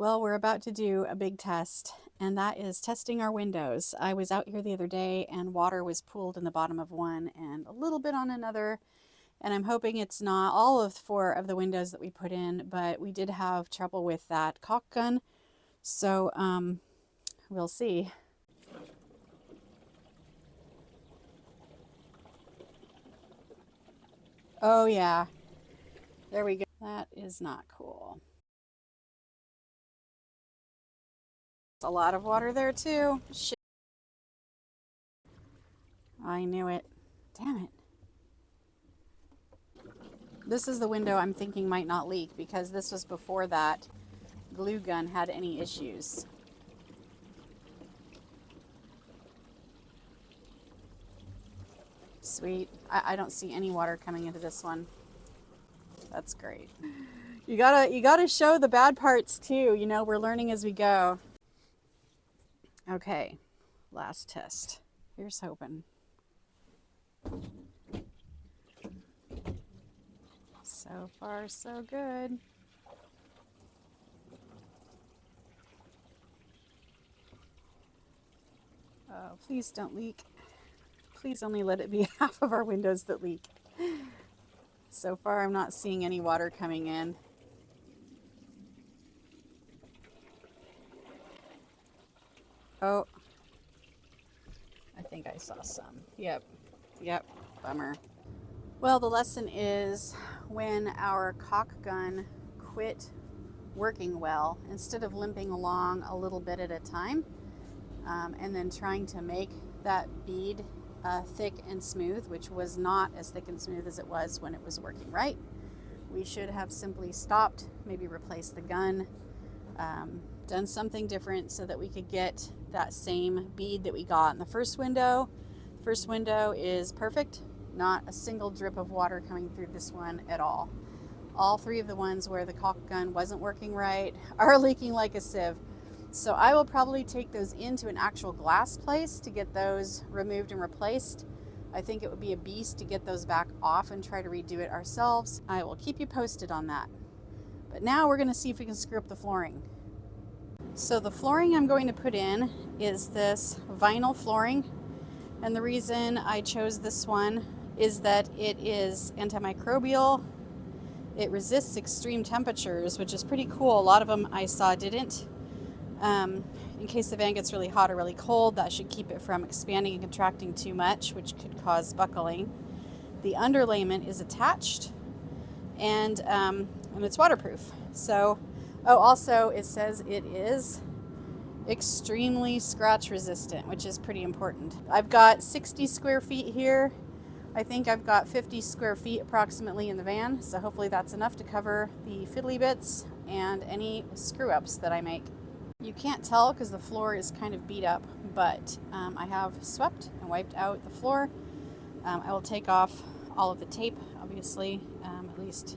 Well, we're about to do a big test, and that is testing our windows. I was out here the other day and water was pooled in the bottom of one and a little bit on another, and I'm hoping it's not all of 4 of the windows that we put in, but we did have trouble with that caulk gun, so we'll see. Oh yeah, there we go. That is not cool. A lot of water there too. Shit. I knew it. Damn it. This is the window I'm thinking might not leak because this was before that glue gun had any issues. Sweet. I don't see any water coming into this one. That's great. You gotta show the bad parts too. You know, we're learning as we go. Okay, last test. Here's hoping. So far, so good. Oh, please don't leak. Please only let it be half of our windows that leak. So far, I'm not seeing any water coming in. Oh, I think I saw some. Yep, bummer. Well, the lesson is when our caulk gun quit working well, instead of limping along a little bit at a time, and then trying to make that bead thick and smooth, which was not as thick and smooth as it was when it was working right, we should have simply stopped, maybe replaced the gun, done something different so that we could get that same bead that we got in the first window. First window is perfect. Not a single drip of water coming through this one at all. All 3 of the ones where the caulk gun wasn't working right are leaking like a sieve. So I will probably take those into an actual glass place to get those removed and replaced. I think it would be a beast to get those back off and try to redo it ourselves. I will keep you posted on that. But now we're going to see if we can screw up the flooring. So the flooring I'm going to put in is this vinyl flooring. And the reason I chose this one is that it is antimicrobial. It resists extreme temperatures, which is pretty cool. A lot of them I saw didn't. In case the van gets really hot or really cold, that should keep it from expanding and contracting too much, which could cause buckling. The underlayment is attached, and it's waterproof. So, oh, also it says it is extremely scratch resistant, which is pretty important. I've got 60 square feet here. I think I've got 50 square feet approximately in the van, so hopefully that's enough to cover the fiddly bits and any screw ups that I make. You can't tell because the floor is kind of beat up, but I have swept and wiped out the floor. I will take off all of the tape, obviously, at least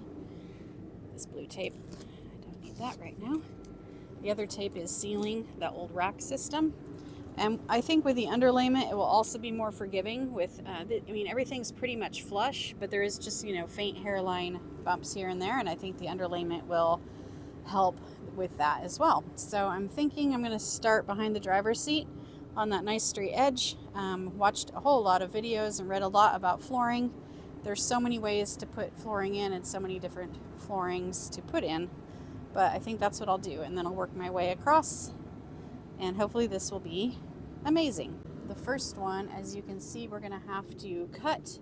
this blue tape. I don't need that right now. The other tape is sealing that old rack system. And I think with the underlayment, it will also be more forgiving with, everything's pretty much flush, but there is just, faint hairline bumps here and there. And I think the underlayment will help with that as well. So I'm thinking I'm going to start behind the driver's seat on that nice straight edge. Watched a whole lot of videos and read a lot about flooring. There's so many ways to put flooring in and so many different floorings to put in. But I think that's what I'll do, and then I'll work my way across, and hopefully this will be amazing. The first one, as you can see, we're going to have to cut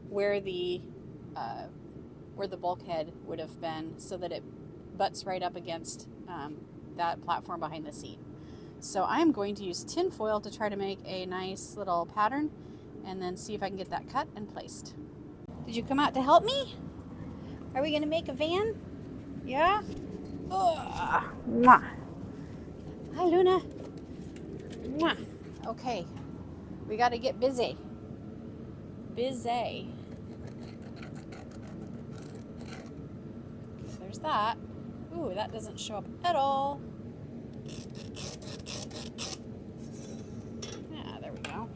where the bulkhead would have been so that it butts right up against that platform behind the seat. So I'm going to use tin foil to try to make a nice little pattern and then see if I can get that cut and placed. Did you come out to help me? Are we going to make a van? Yeah? Mwah. Hi, Luna. Mwah. Okay. We got to get busy. Busy. There's that. Ooh, that doesn't show up at all. Yeah, there we go.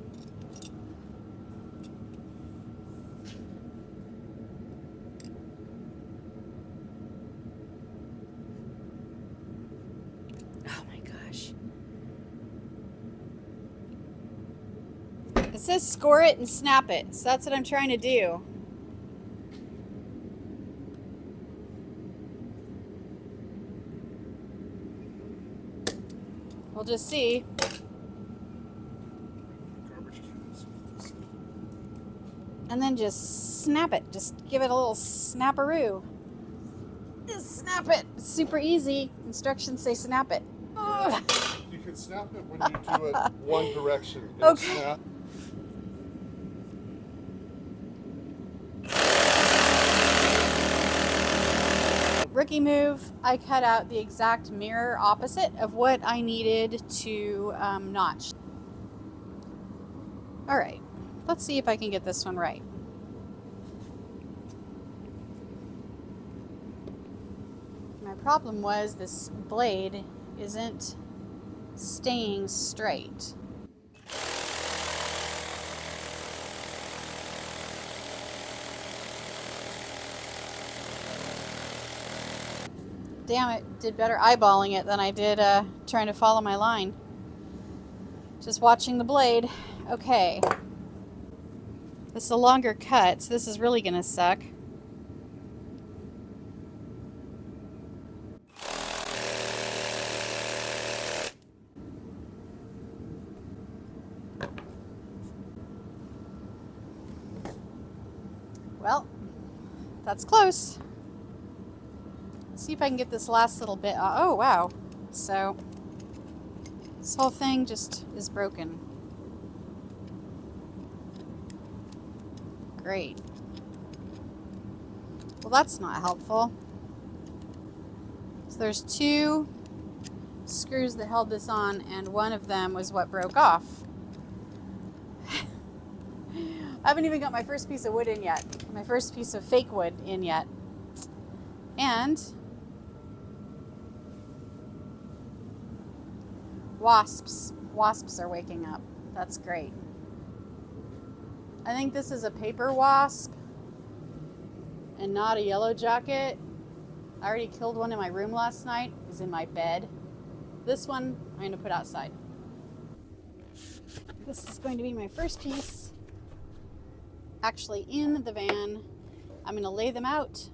says score it and snap it, so that's what I'm trying to do. We'll just see. And then just snap it. Just give it a little snapperoo. Just snap it. It's super easy. Instructions say snap it. Yeah. You can snap it when you do it one direction. Okay. Snap. Rookie move, I cut out the exact mirror opposite of what I needed to notch. All right, let's see if I can get this one right. My problem was this blade isn't staying straight. Damn it, did better eyeballing it than I did trying to follow my line. Just watching the blade. Okay. This is a longer cut, so this is really gonna suck. Well, that's close. Let's see if I can get this last little bit. Oh, wow. So, this whole thing just is broken. Great. Well, that's not helpful. So there's two screws that held this on, and one of them was what broke off. I haven't even got my first piece of wood in yet. My first piece of fake wood in yet. And wasps. Wasps are waking up. That's great. I think this is a paper wasp and not a yellow jacket. I already killed one in my room last night. It was in my bed. This one I'm going to put outside. This is going to be my first piece actually in the van. I'm going to lay them out,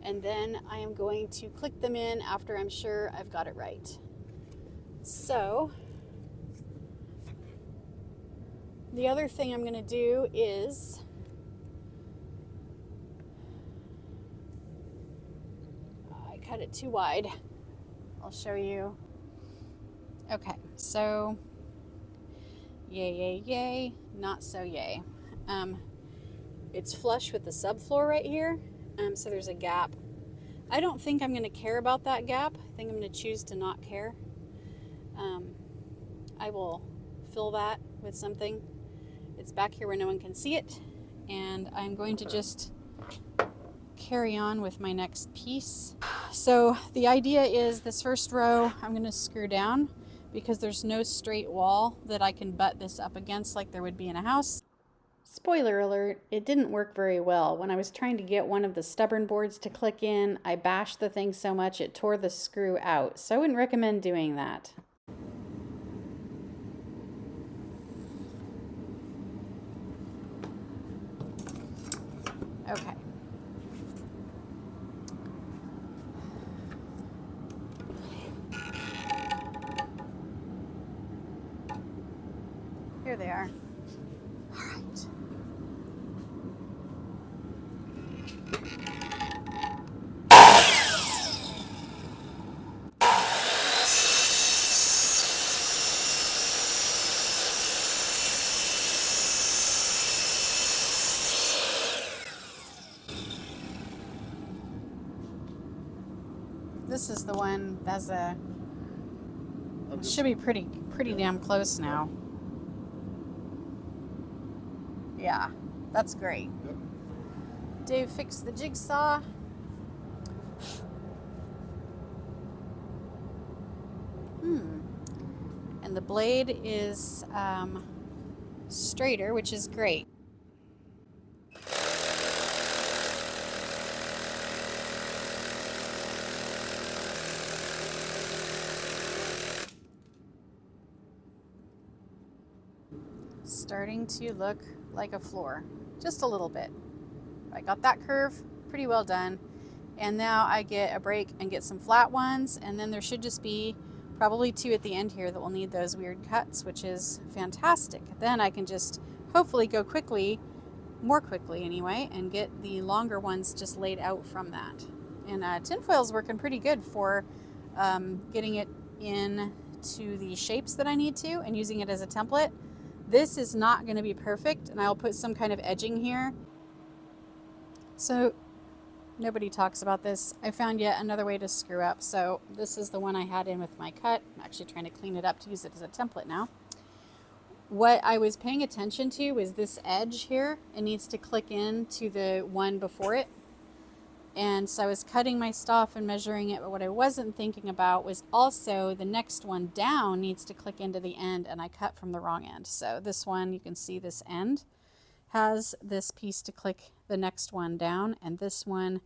and then I am going to click them in after I'm sure I've got it right. So the other thing I'm going to do is I cut it too wide. I'll show you. Okay, so yay, yay, yay, not so yay. It's flush with the subfloor right here, so there's a gap. I don't think I'm going to care about that gap. I think I'm going to choose to not care. I will fill that with something. It's back here where no one can see it, and I'm going to just carry on with my next piece. So the idea is this first row I'm going to screw down because there's no straight wall that I can butt this up against like there would be in a house. Spoiler alert, it didn't work very well. When I was trying to get one of the stubborn boards to click in, I bashed the thing so much it tore the screw out, so I wouldn't recommend doing that. Okay. Here they are. All right. This is the one that's should be pretty damn close now. Yeah, that's great. Yep. Dave fixed the jigsaw. And the blade is straighter, which is great. starting to look like a floor, just a little bit. I got that curve pretty well done. And now I get a break and get some flat ones. And then there should just be probably 2 at the end here that will need those weird cuts, which is fantastic. Then I can just hopefully go quickly, more quickly anyway, and get the longer ones just laid out from that. And tinfoil's working pretty good for getting it into the shapes that I need to and using it as a template. This is not going to be perfect, and I'll put some kind of edging here. So nobody talks about this. I found yet another way to screw up. So this is the one I had in with my cut. I'm actually trying to clean it up to use it as a template now. What I was paying attention to was this edge here. It needs to click into the one before it. And so I was cutting my stuff and measuring it, but what I wasn't thinking about was also the next one down needs to click into the end, and I cut from the wrong end. So this one, you can see this end has this piece to click the next one down, and this one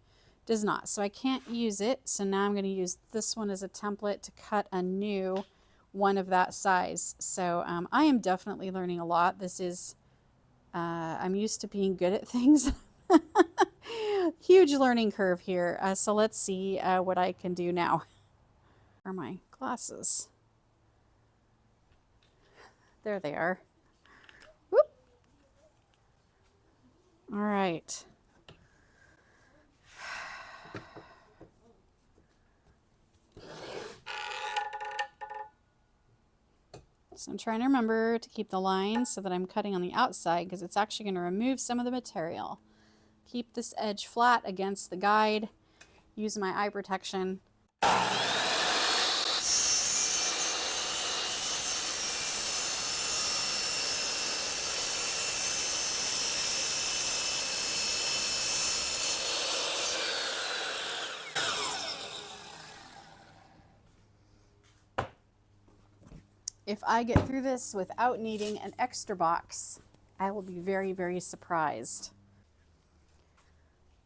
does not. So I can't use it. So now I'm going to use this one as a template to cut a new one of that size. So I am definitely learning a lot. This is, I'm used to being good at things. Huge learning curve here. So let's see what I can do now. Where are my glasses? There they are. Whoop. All right. So I'm trying to remember to keep the lines so that I'm cutting on the outside, because it's actually going to remove some of the material. Keep this edge flat against the guide. Use my eye protection. If I get through this without needing an extra box, I will be very, very surprised.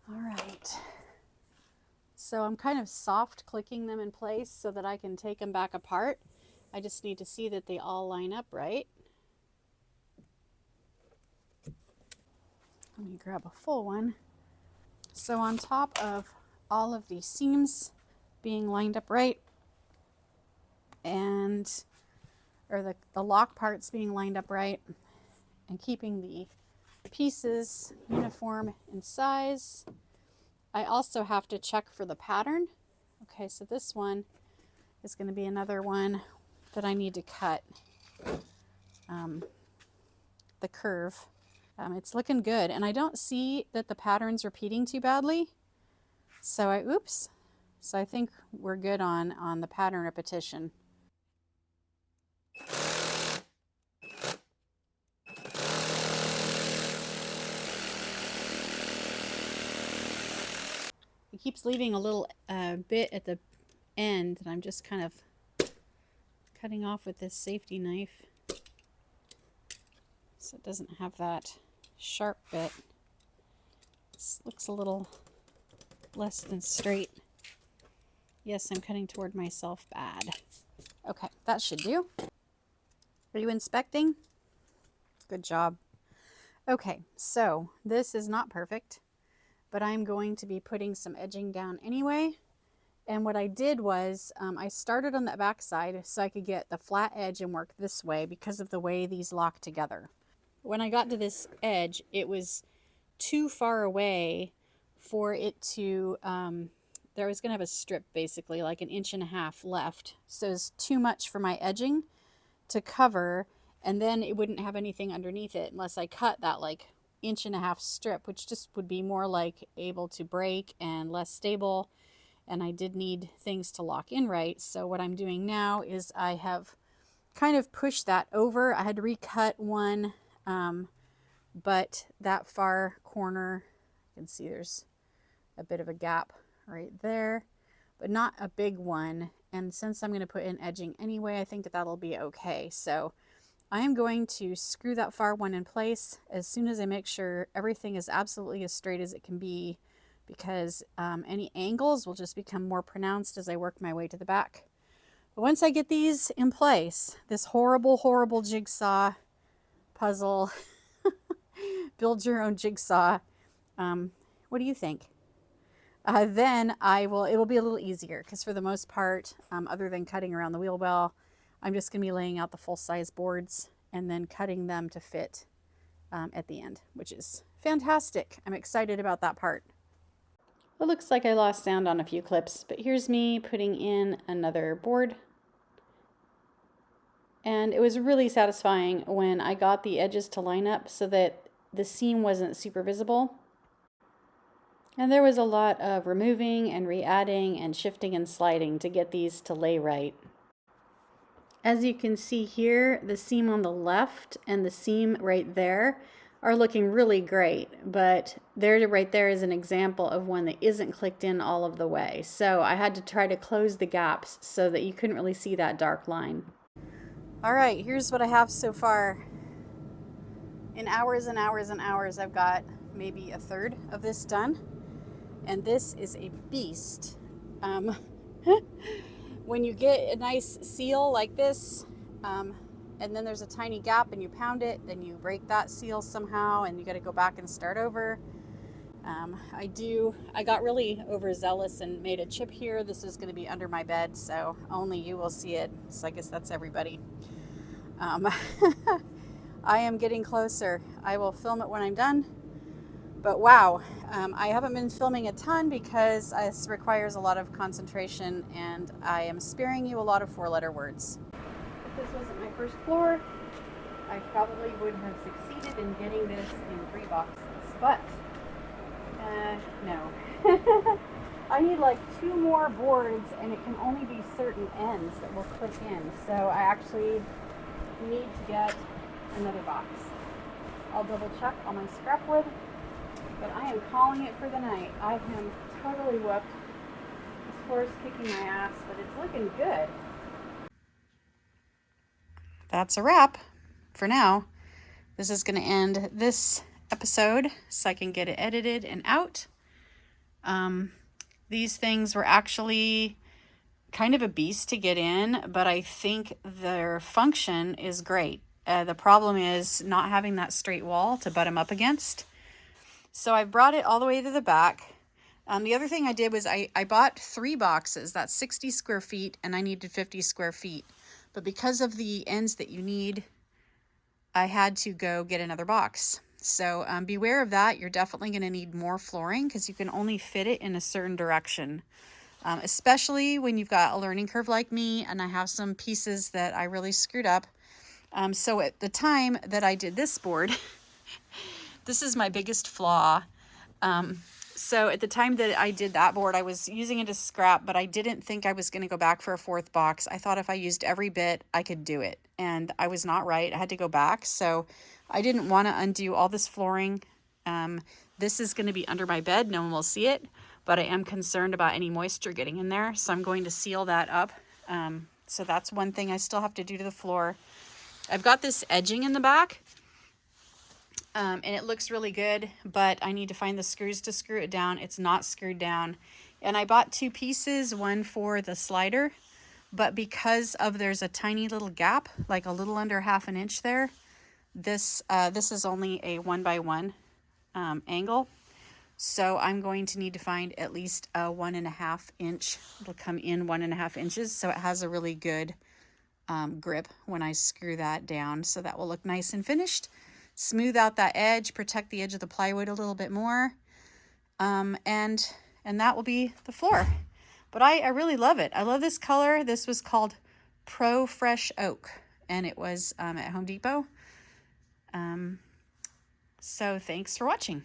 All right. So I'm kind of soft clicking them in place so that I can take them back apart. I just need to see that they all line up right. Let me grab a full one. So on top of all of these seams being lined up right, and or the lock parts being lined up right, and keeping the pieces uniform in size, I also have to check for the pattern. Okay, so this one is going to be another one that I need to cut the curve. It's looking good, and I don't see that the pattern's repeating too badly. So I think we're good on the pattern repetition. It keeps leaving a little bit at the end, and I'm just kind of cutting off with this safety knife so it doesn't have that sharp bit. This looks a little less than straight. Yes, I'm cutting toward myself bad. Okay, that should do. Are you inspecting? Good job. Okay, so this is not perfect, but I'm going to be putting some edging down anyway. And what I did was I started on the back side so I could get the flat edge and work this way because of the way these lock together. When I got to this edge, it was too far away for it to, there was going to have a strip basically like 1.5 inches left. So it's too much for my edging to cover, and then it wouldn't have anything underneath it unless I cut that like 1.5 inch strip, which just would be more like able to break and less stable. And I did need things to lock in right. So what I'm doing now is I have kind of pushed that over. I had to recut one, but that far corner, you can see there's a bit of a gap right there, but not a big one. And since I'm going to put in edging anyway, I think that that'll be okay. So I am going to screw that far one in place as soon as I make sure everything is absolutely as straight as it can be, because any angles will just become more pronounced as I work my way to the back. But once I get these in place, this horrible, horrible jigsaw puzzle, build your own jigsaw. What do you think? Then it will be a little easier because for the most part, other than cutting around the wheel well, I'm just going to be laying out the full-size boards and then cutting them to fit at the end, which is fantastic. I'm excited about that part. It looks like I lost sound on a few clips, but here's me putting in another board. And it was really satisfying when I got the edges to line up so that the seam wasn't super visible. And there was a lot of removing and re-adding and shifting and sliding to get these to lay right. As you can see here, the seam on the left and the seam right there are looking really great, but right there is an example of one that isn't clicked in all of the way. So I had to try to close the gaps so that you couldn't really see that dark line. All right, here's what I have so far. In hours and hours and hours, I've got maybe a third of this done. And this is a beast. When you get a nice seal like this, and then there's a tiny gap and you pound it, then you break that seal somehow and you got to go back and start over. I got really overzealous and made a chip here. This is going to be under my bed, so only you will see it. So I guess that's everybody. I am getting closer. I will film it when I'm done. But wow, I haven't been filming a ton because this requires a lot of concentration and I am sparing you a lot of four-letter words. If this wasn't my first floor, I probably would have succeeded in getting this in 3 boxes, but no. I need like 2 more boards and it can only be certain ends that will click in, so I actually need to get another box. I'll double check on my scrap wood. But I am calling it for the night. I am totally whooped. This floor is kicking my ass, but it's looking good. That's a wrap for now. This is going to end this episode so I can get it edited and out. These things were actually kind of a beast to get in, but I think their function is great. The problem is not having that straight wall to butt them up against. So I brought it all the way to the back. The other thing I did was I bought 3 boxes. That's 60 square feet, and I needed 50 square feet. But because of the ends that you need, I had to go get another box. So beware of that. You're definitely going to need more flooring because you can only fit it in a certain direction. Especially when you've got a learning curve like me, and I have some pieces that I really screwed up. So at the time that I did this board, this is my biggest flaw. So at the time that I did that board, I was using it as scrap, but I didn't think I was going to go back for a 4th box. I thought if I used every bit, I could do it. And I was not right. I had to go back. So I didn't want to undo all this flooring. This is going to be under my bed. No one will see it, but I am concerned about any moisture getting in there. So I'm going to seal that up. So that's one thing I still have to do to the floor. I've got this edging in the back. And it looks really good, but I need to find the screws to screw it down. It's not screwed down. And I bought 2 pieces, one for the slider, but because there's a tiny little gap, like a little under 1/2 inch there, this is only a 1x1 angle. So I'm going to need to find at least a 1.5 inch. It'll come in 1.5 inches. So it has a really good grip when I screw that down. So that will look nice and finished. Smooth out that edge, protect the edge of the plywood a little bit more, and that will be the floor. But I really love it. I love this color. This was called Pro Fresh Oak, and it was at Home Depot. So thanks for watching.